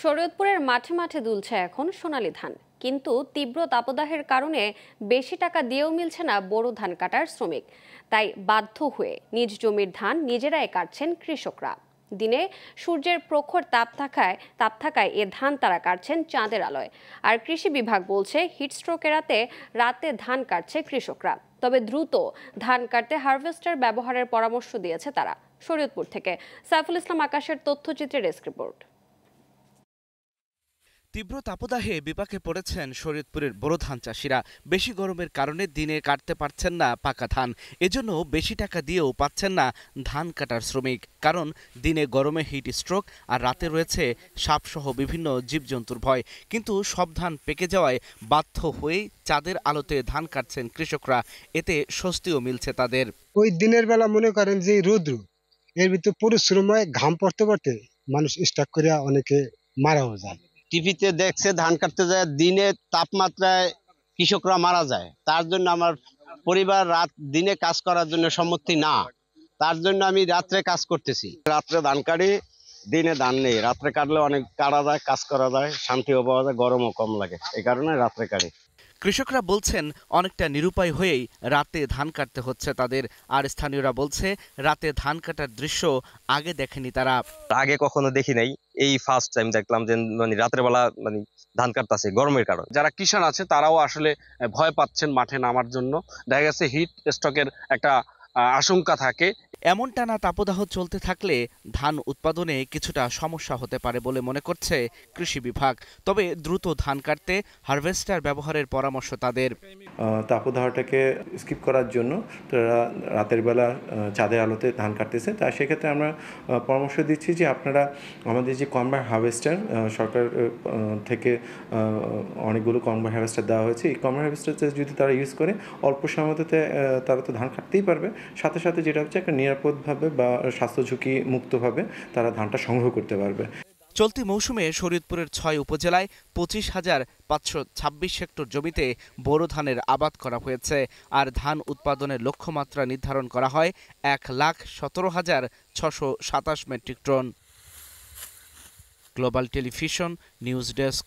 শরীয়তপুরের মাঠে মাঠে দুলছে এখন সোনালী ধান, কিন্তু তীব্র তাপদাহের কারণে বেশি টাকা দিয়েও মিলছে না বোরো ধান কাটার শ্রমিক। তাই বাধ্য হয়ে নিজ জমির ধান নিজেরাই কাটছেন কৃষকরা। দিনে সূর্যের প্রখর তাপ থাকায় এ ধান তারা কাটছেন চাঁদের আলোয়। আর কৃষি বিভাগ বলছে হিটস্ট্রোক এড়াতে রাতে ধান কাটছে কৃষকরা। তবে দ্রুত ধান কাটতে হারভেস্টার ব্যবহারের পরামর্শ দিয়েছে তারা। শরীয়তপুর থেকে সাইফুল ইসলাম আকাশের তথ্যচিত্রের ডেস্ক রিপোর্ট। তীব্র তাপদাহে বিপাকে পড়েছেন শরীয়তপুরের বোরো ধান চাষিরা। বেশি গরমের কারণে দিনে কাটতে পারছেন না পাকা ধান, এজন্য বেশি টাকা দিয়েও পাচ্ছেন না ধান কাটার শ্রমিক। কারণ দিনে গরমে হিট স্ট্রোক আর রাতে রয়েছে সাপসহ বিভিন্ন জীবজন্তুর ভয়। কিন্তু সব ধান পেকে যাওয়ায় বাধ্য হয়েই চাঁদের আলোতে ধান কাটছেন কৃষকরা। এতে স্বস্তিও মিলছে তাদের। ওই দিনের বেলা মনে করেন যে রৌদ্র, এর ভিতরে পরিশ্রমে ঘাম পড়তে পড়তে মানুষ স্ট্রোক করে অনেকে মারাও যায়। টিভিতে দেখছে ধান কাটতে যায়, দিনে তাপমাত্রায় কৃষকরা মারা যায়। তার জন্য আমার পরিবার দিনে কাজ করার জন্য সম্মতি না, তার জন্য আমি রাত্রে কাজ করতেছি। রাত্রে ধান কাটি, দিনে ধান নেই। রাত্রে কাটলে অনেক কাটা যায়, কাজ করা যায়, শান্তিও পাওয়া যায়, গরমও কম লাগে। এই কারণে রাত্রে কাটি। কৃষকরা বলছেন অনেকটা নিরুপায় হয়েই রাতে ধান কাটতে হচ্ছে তাদের। আর স্থানীয়রা বলছে রাতে ধান কাটার দৃশ্য আগে দেখেনি তারা। আগে কখনো দেখি নাই, এই ফার্স্ট টাইম দেখলাম যে রাতের বেলা ধান কাটতেছে গরমের কারণে। যারা কিষাণ আছে তারাও আসলে ভয় পাচ্ছেন মাঠে নামার জন্য। দেখা গেছে হিট স্ট্রোকের একটা আশঙ্কা থাকে। এমন টানা তাপদাহ চলতে থাকলে ধান উৎপাদনে কিছুটা সমস্যা হতে পারে বলে মনে করছে কৃষি বিভাগ। তবে দ্রুত ধান কাটতে হারভেস্টার ব্যবহারের পরামর্শ তাদের। তাপদাহটাকে স্কিপ করার জন্য তারা রাতের বেলা চাঁদের আলোতে ধান কাটতেছে। তা সেক্ষেত্রে আমরা পরামর্শ দিচ্ছি যে আপনারা আমাদের যে কনভার হারভেস্টার সরকার থেকে অনেকগুলো কনভার হারভেস্টার দেওয়া হয়েছে, এই কনভার হারভেস্টারটা যদি তারা ইউজ করে অল্প সময়তে তারা তো ধান কাটতেই পারবে, সাথে সাথে যেটা হচ্ছে একটা নিরাপদভাবে বা স্বাস্থ্য ঝুঁকি মুক্তভাবে তারা ধানটা সংগ্রহ করতে পারবে। চলতি মৌসুমে শরীয়তপুরের ৬ উপজেলায় ২৫,৫২৬ হেক্টর জমিতে বোরো ধানের আবাদ করা হয়েছে। আর ধান উৎপাদনের লক্ষ্যমাত্রা নির্ধারণ করা হয় ১,১৭,৬২৭ metric ton. Global television news desk.